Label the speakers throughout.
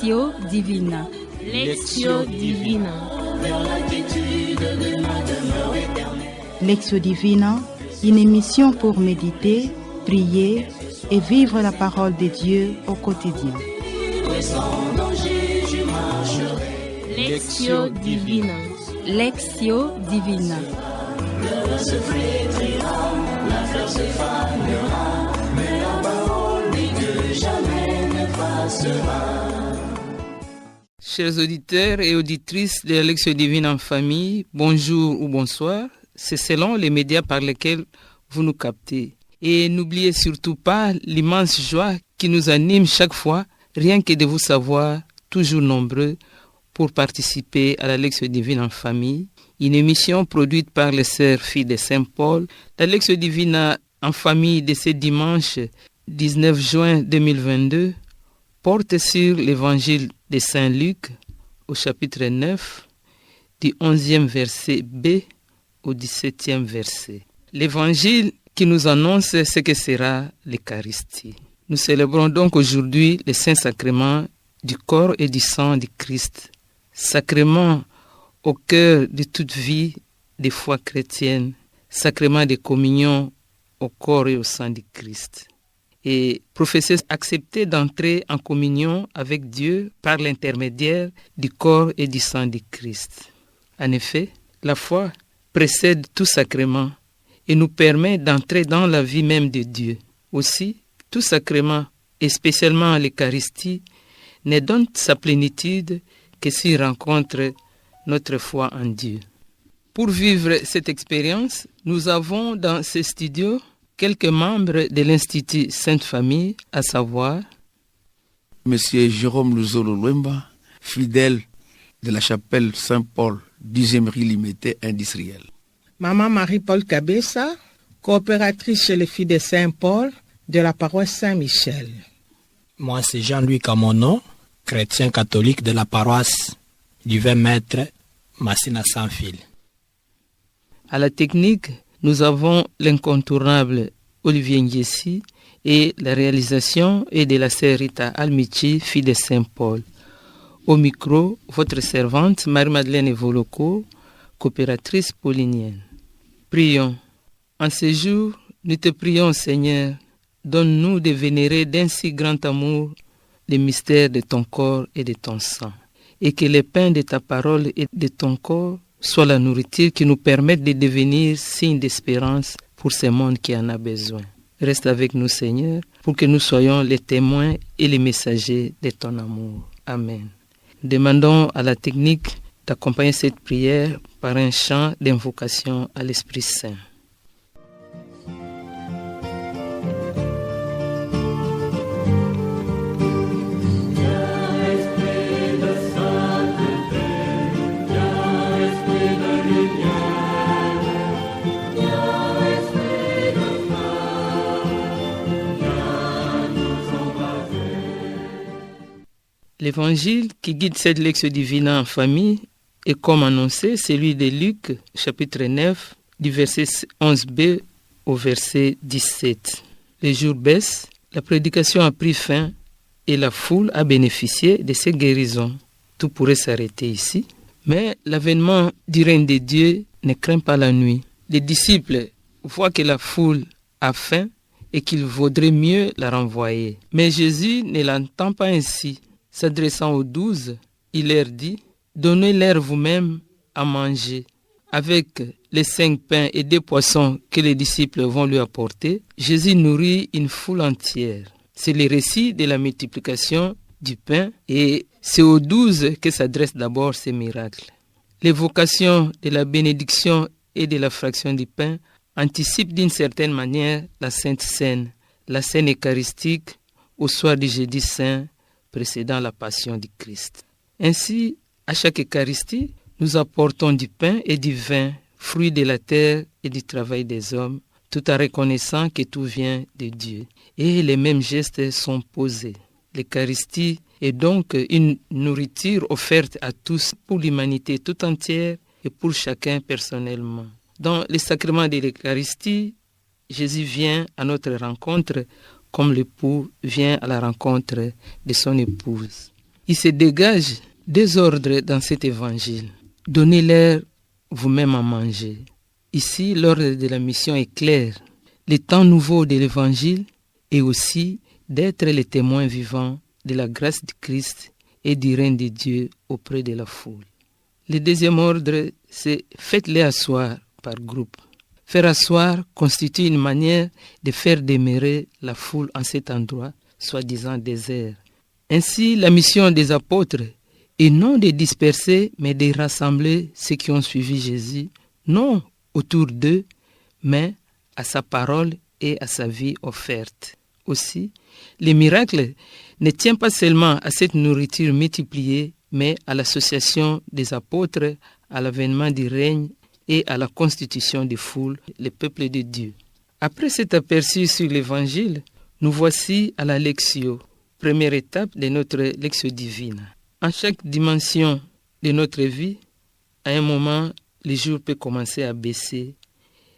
Speaker 1: Lectio Divina.
Speaker 2: Lectio Divina.
Speaker 3: Lectio Divina, une émission pour méditer, prier et vivre la parole de Dieu au quotidien.
Speaker 2: Lectio Divina.
Speaker 1: Lectio Divina.
Speaker 4: Chers auditeurs et auditrices de la Lectio Divine en famille, bonjour ou bonsoir. C'est selon les médias par lesquels vous nous captez. Et n'oubliez surtout pas l'immense joie qui nous anime chaque fois, rien que de vous savoir toujours nombreux pour participer à la Lectio Divine en famille, une émission produite par les sœurs filles de Saint-Paul. La Lectio Divine en famille de ce dimanche 19 juin 2022 porte sur l'évangile de Saint-Luc au chapitre 9, du 11e verset B au 17e verset. L'évangile qui nous annonce ce que sera l'Eucharistie. Nous célébrons donc aujourd'hui le Saint-Sacrement du corps et du sang du Christ, sacrement au cœur de toute vie de foi chrétienne, sacrement de communion au corps et au sang du Christ. Et professer accepter d'entrer en communion avec Dieu par l'intermédiaire du corps et du sang du Christ. En effet, la foi précède tout sacrement et nous permet d'entrer dans la vie même de Dieu. Aussi, tout sacrement, et spécialement l'Eucharistie, ne donne sa plénitude que s'il rencontre notre foi en Dieu. Pour vivre cette expérience, nous avons dans ce studio quelques membres de l'Institut Sainte-Famille, à savoir
Speaker 5: Monsieur Jérôme Luzolo Lwemba, fidèle de la chapelle Saint-Paul, 10e rue Limitée industrielle.
Speaker 6: Maman Marie-Paul Cabessa, coopératrice chez les filles de Saint-Paul de la paroisse Saint-Michel.
Speaker 7: Moi, c'est Jean-Louis Camono, chrétien catholique de la paroisse du 20 mètres, Massina Sans-Fil.
Speaker 4: À la technique, nous avons l'incontournable Olivier Ngiesi et la réalisation est de la sœur Rita Almichi, fille de Saint-Paul. Au micro, votre servante Marie-Madeleine Evoloko, coopératrice paulinienne. Prions. En ce jour, nous te prions, Seigneur, donne-nous de vénérer d'un si grand amour les mystères de ton corps et de ton sang, et que le pain de ta parole et de ton corps soit la nourriture qui nous permette de devenir signe d'espérance pour ce monde qui en a besoin. Reste avec nous, Seigneur, pour que nous soyons les témoins et les messagers de ton amour. Amen. Demandons à la technique d'accompagner cette prière par un chant d'invocation à l'Esprit Saint. L'évangile qui guide cette Lectio Divina en famille est comme annoncé celui de Luc, chapitre 9, du verset 11b au verset 17. Les jours baissent, la prédication a pris fin et la foule a bénéficié de ces guérisons. Tout pourrait s'arrêter ici, mais l'avènement du règne de Dieu ne craint pas la nuit. Les disciples voient que la foule a faim et qu'il vaudrait mieux la renvoyer. Mais Jésus ne l'entend pas ainsi. S'adressant aux 12, il leur dit « Donnez-leur vous-même à manger. » Avec les 5 pains et 2 poissons que les disciples vont lui apporter, Jésus nourrit une foule entière. C'est le récit de la multiplication du pain et c'est aux 12 que s'adressent d'abord ces miracles. L'évocation de la bénédiction et de la fraction du pain anticipe d'une certaine manière la Sainte Seine, la scène eucharistique au soir du jeudi saint, précédant la passion du Christ. Ainsi, à chaque Eucharistie, nous apportons du pain et du vin, fruits de la terre et du travail des hommes, tout en reconnaissant que tout vient de Dieu. Et les mêmes gestes sont posés. L'Eucharistie est donc une nourriture offerte à tous pour l'humanité tout entière et pour chacun personnellement. Dans le sacrement de l'Eucharistie, Jésus vient à notre rencontre comme l'époux vient à la rencontre de son épouse. Il se dégage deux ordres dans cet évangile. Donnez-leur vous-même à manger. Ici, l'ordre de la mission est clair. Le temps nouveau de l'évangile est aussi d'être les témoins vivants de la grâce de Christ et du règne de Dieu auprès de la foule. Le deuxième ordre, c'est faites-les asseoir par groupe. Faire asseoir constitue une manière de faire demeurer la foule en cet endroit, soi-disant désert. Ainsi, la mission des apôtres est non de disperser, mais de rassembler ceux qui ont suivi Jésus, non autour d'eux, mais à sa parole et à sa vie offerte. Aussi, les miracles ne tiennent pas seulement à cette nourriture multipliée, mais à l'association des apôtres, à l'avènement du règne et à la constitution des foules, le peuple de Dieu. Après cet aperçu sur l'évangile, nous voici à la Lectio, première étape de notre Lectio Divina. En chaque dimension de notre vie, à un moment, le jour peut commencer à baisser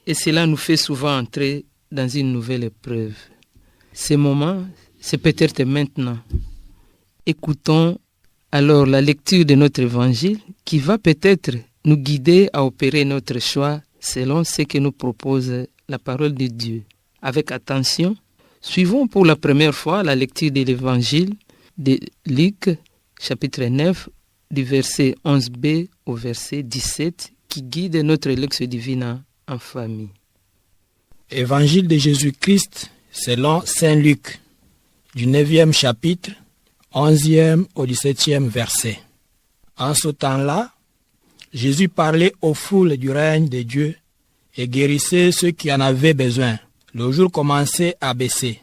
Speaker 4: et cela nous fait souvent entrer dans une nouvelle épreuve. Ce moment, c'est peut-être maintenant. Écoutons alors la lecture de notre évangile qui va peut-être nous guider à opérer notre choix selon ce que nous propose la parole de Dieu. Avec attention, suivons pour la première fois la lecture de l'évangile de Luc, chapitre 9, du verset 11b au verset 17, qui guide notre Lectio Divina en famille.
Speaker 7: Évangile de Jésus-Christ selon Saint Luc, du 9e chapitre, 11e au 17e verset. En ce temps-là, Jésus parlait aux foules du règne de Dieu et guérissait ceux qui en avaient besoin. Le jour commençait à baisser.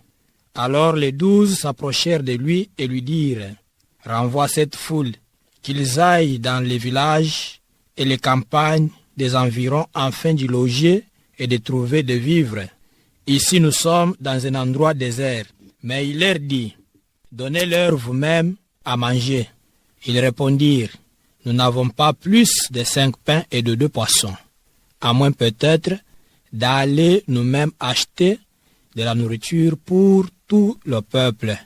Speaker 7: Alors les 12 s'approchèrent de lui et lui dirent « Renvoie cette foule, qu'ils aillent dans les villages et les campagnes des environs afin d'y loger et de trouver des vivres. Ici nous sommes dans un endroit désert. » Mais il leur dit « Donnez-leur vous-même à manger. » Ils répondirent « Nous n'avons pas plus de 5 pains et de 2 poissons, à moins peut-être d'aller nous-mêmes acheter de la nourriture pour tout le peuple. »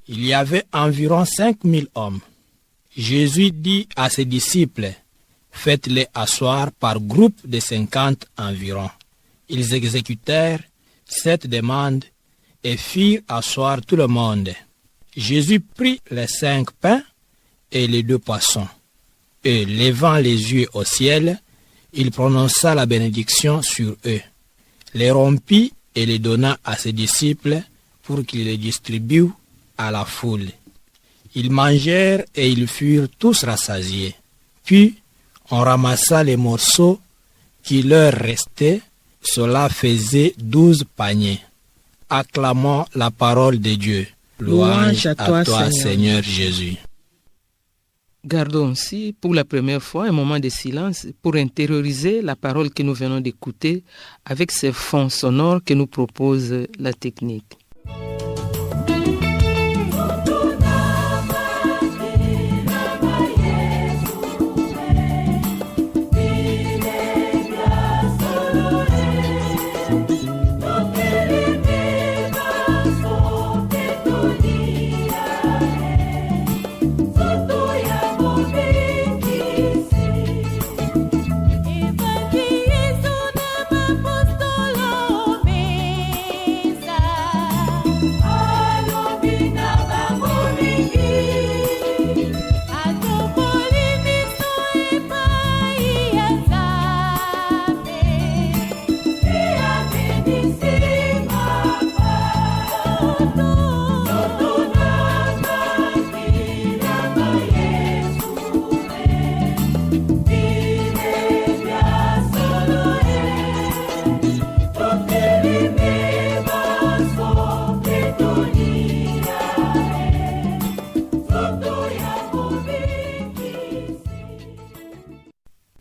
Speaker 7: Il y avait environ 5000 hommes. Jésus dit à ses disciples « Faites-les asseoir par groupe de 50 environ. » Ils exécutèrent cette demande et firent asseoir tout le monde. Jésus prit les 5 pains et les 2 poissons, et levant les yeux au ciel, il prononça la bénédiction sur eux, les rompit et les donna à ses disciples pour qu'ils les distribuent à la foule. Ils mangèrent et ils furent tous rassasiés. Puis on ramassa les morceaux qui leur restaient, cela faisait 12 paniers. Acclamons la parole de Dieu. Louange à toi, Seigneur Jésus.
Speaker 4: Gardons aussi pour la première fois un moment de silence pour intérioriser la parole que nous venons d'écouter avec ces fonds sonores que nous propose la technique.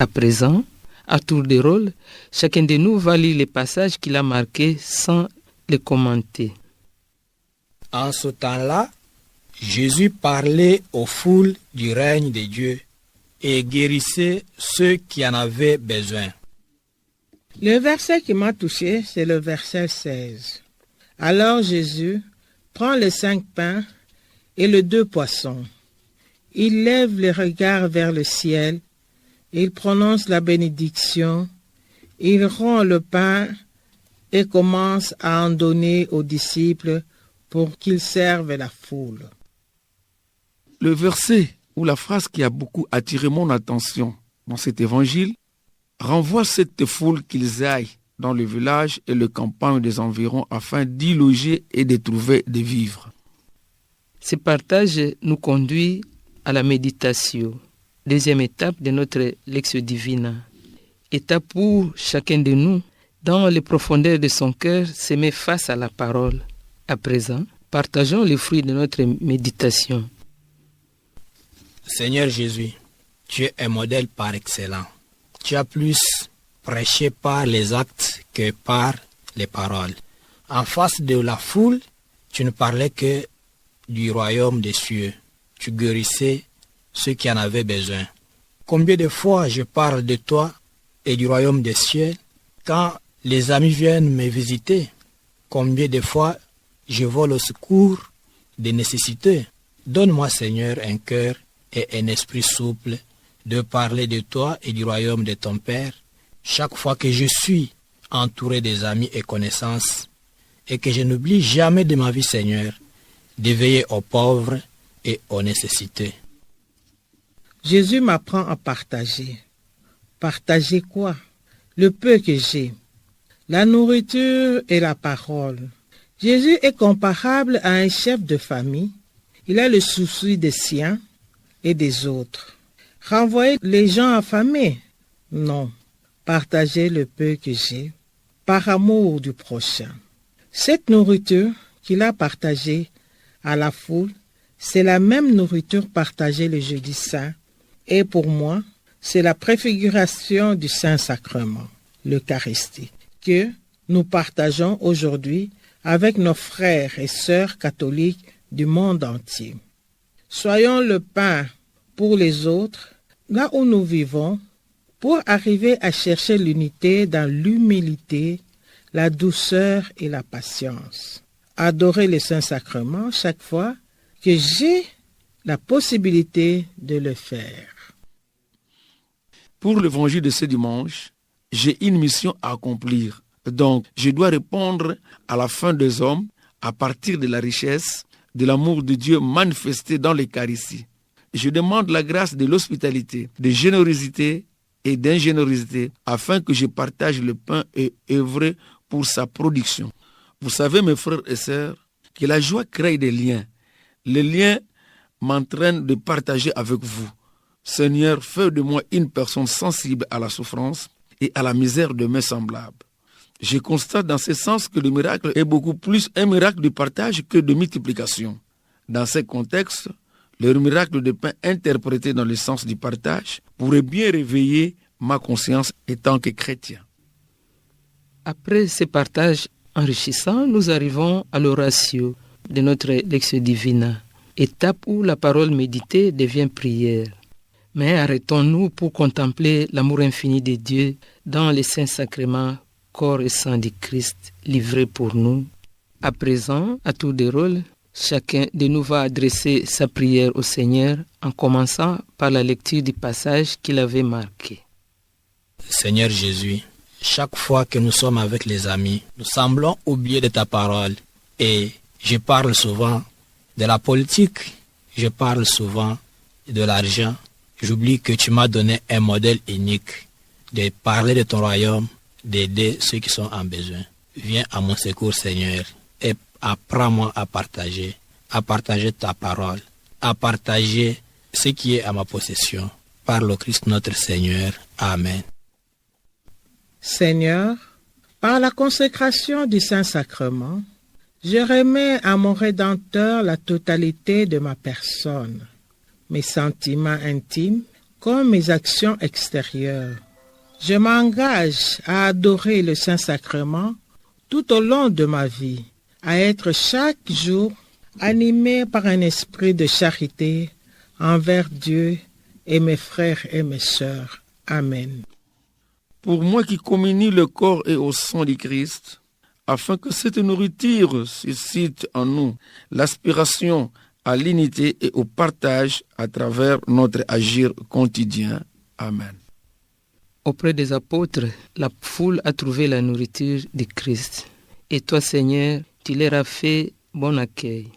Speaker 4: À présent, à tour de rôle, chacun de nous va lire les passages qu'il a marqués sans les commenter.
Speaker 7: En ce temps-là, Jésus parlait aux foules du règne de Dieu et guérissait ceux qui en avaient besoin.
Speaker 6: Le verset qui m'a touché, c'est le verset 16. Alors Jésus prend les 5 pains et les 2 poissons. il lève les regards vers le ciel, il prononce la bénédiction, il rompt le pain et commence à en donner aux disciples pour qu'ils servent la foule.
Speaker 5: Le verset ou la phrase qui a beaucoup attiré mon attention dans cet évangile renvoie cette foule qu'ils aillent dans le village et le campagne des environs afin d'y loger et de trouver des vivres.
Speaker 4: Ce partage nous conduit à la méditation, deuxième étape de notre Lectio Divina. Étape où chacun de nous, dans les profondeurs de son cœur, se met face à la parole. À présent, partageons les fruits de notre méditation.
Speaker 7: Seigneur Jésus, tu es un modèle par excellence. Tu as plus prêché par les actes que par les paroles. En face de la foule, tu ne parlais que du royaume des cieux. Tu guérissais ceux qui en avaient besoin. Combien de fois je parle de toi et du royaume des cieux quand les amis viennent me visiter? Combien de fois je vole au secours des nécessités? Donne-moi, Seigneur, un cœur et un esprit souple de parler de toi et du royaume de ton Père chaque fois que je suis entouré des amis et connaissances et que je n'oublie jamais de ma vie, Seigneur, de veiller aux pauvres et aux nécessités.
Speaker 6: Jésus m'apprend à partager. Partager quoi? Le peu que j'ai. La nourriture et la parole. Jésus est comparable à un chef de famille. Il a le souci des siens et des autres. Renvoyer les gens affamés? Non. Partager le peu que j'ai, par amour du prochain. Cette nourriture qu'il a partagée à la foule, c'est la même nourriture partagée le jeudi saint. Et pour moi, c'est la préfiguration du Saint-Sacrement, l'Eucharistie, que nous partageons aujourd'hui avec nos frères et sœurs catholiques du monde entier. Soyons le pain pour les autres, là où nous vivons, pour arriver à chercher l'unité dans l'humilité, la douceur et la patience. Adorer le Saint-Sacrement chaque fois que j'ai la possibilité de le faire.
Speaker 5: Pour l'évangile de ce dimanche, j'ai une mission à accomplir. Donc, je dois répondre à la fin des hommes à partir de la richesse, de l'amour de Dieu manifesté dans l'Eucharistie. Je demande la grâce de l'hospitalité, de générosité et d'ingéniosité afin que je partage le pain et œuvre pour sa production. Vous savez, mes frères et sœurs, que la joie crée des liens. Les liens m'entraînent de partager avec vous. Seigneur, fais de moi une personne sensible à la souffrance et à la misère de mes semblables. Je constate dans ce sens que le miracle est beaucoup plus un miracle de partage que de multiplication. Dans ce contexte, le miracle de pain interprété dans le sens du partage pourrait bien réveiller ma conscience en tant que chrétien.
Speaker 4: Après ce partage enrichissant, nous arrivons à l'oratio de notre Lectio Divina, étape où la parole méditée devient prière. Mais arrêtons-nous pour contempler l'amour infini de Dieu dans les saints sacrements, corps et sang du Christ livré pour nous. À présent, à tour de rôle, chacun de nous va adresser sa prière au Seigneur en commençant par la lecture du passage qu'il avait marqué.
Speaker 7: Seigneur Jésus, chaque fois que nous sommes avec les amis, nous semblons oublier de ta parole. Et je parle souvent de la politique, je parle souvent de l'argent. J'oublie que tu m'as donné un modèle unique de parler de ton royaume, d'aider ceux qui sont en besoin. Viens à mon secours, Seigneur, et apprends-moi à partager ta parole, à partager ce qui est à ma possession. Par le Christ notre Seigneur. Amen.
Speaker 6: Seigneur, par la consécration du Saint-Sacrement, je remets à mon Rédempteur la totalité de ma personne, mes sentiments intimes comme mes actions extérieures. Je m'engage à adorer le Saint-Sacrement tout au long de ma vie, à être chaque jour animé par un esprit de charité envers Dieu et mes frères et mes sœurs. Amen.
Speaker 5: Pour moi qui communie le corps et au sang du Christ, afin que cette nourriture suscite en nous l'aspiration à l'unité et au partage à travers notre agir quotidien. Amen.
Speaker 4: Auprès des apôtres, la foule a trouvé la nourriture de Christ. Et toi, Seigneur, tu leur as fait bon accueil.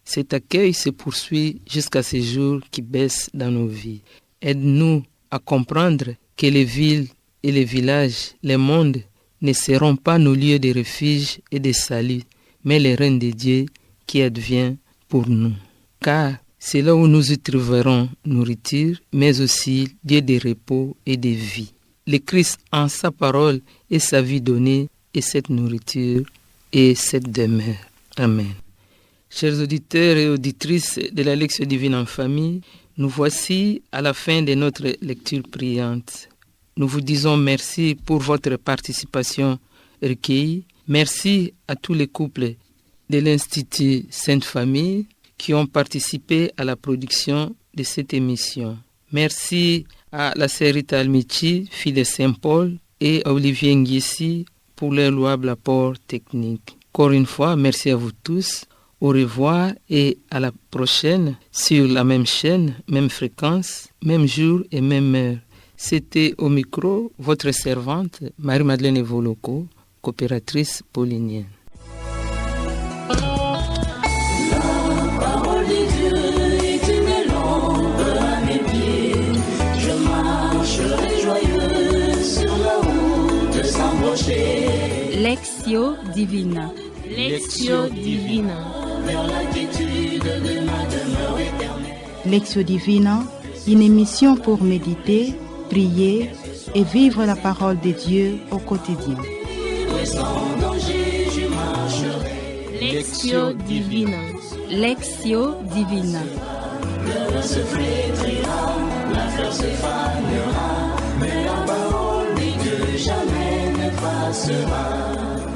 Speaker 4: Cet accueil se poursuit jusqu'à ces jours qui baissent dans nos vies. Aide-nous à comprendre que les villes et les villages, les mondes, ne seront pas nos lieux de refuge et de salut, mais les règnes de Dieu qui advient pour nous. Car c'est là où nous y trouverons nourriture, mais aussi lieu de repos et de vie. Le Christ en sa parole et sa vie donnée est cette nourriture et cette demeure. Amen. Chers auditeurs et auditrices de la Lectio Divina en famille, nous voici à la fin de notre lecture priante. Nous vous disons merci pour votre participation recueillie. Merci à tous les couples de l'Institut Sainte Famille qui ont participé à la production de cette émission. Merci à la sœur Rita Almichi, fille de Saint-Paul, et à Olivier Nguissi pour leur louable apport technique. Encore une fois, merci à vous tous. Au revoir et à la prochaine sur la même chaîne, même fréquence, même jour et même heure. C'était au micro votre servante Marie-Madeleine Evoloko, coopératrice paulinienne.
Speaker 1: Lectio Divina.
Speaker 2: Lectio Divina.
Speaker 3: Lectio Divina, une émission pour méditer, prier et vivre la parole de Dieu au quotidien.
Speaker 2: Lectio Divina.
Speaker 1: Lectio Divina.
Speaker 8: Se flétrira, la fleur se fanera, mais la parole de Dieu jamais ne passera.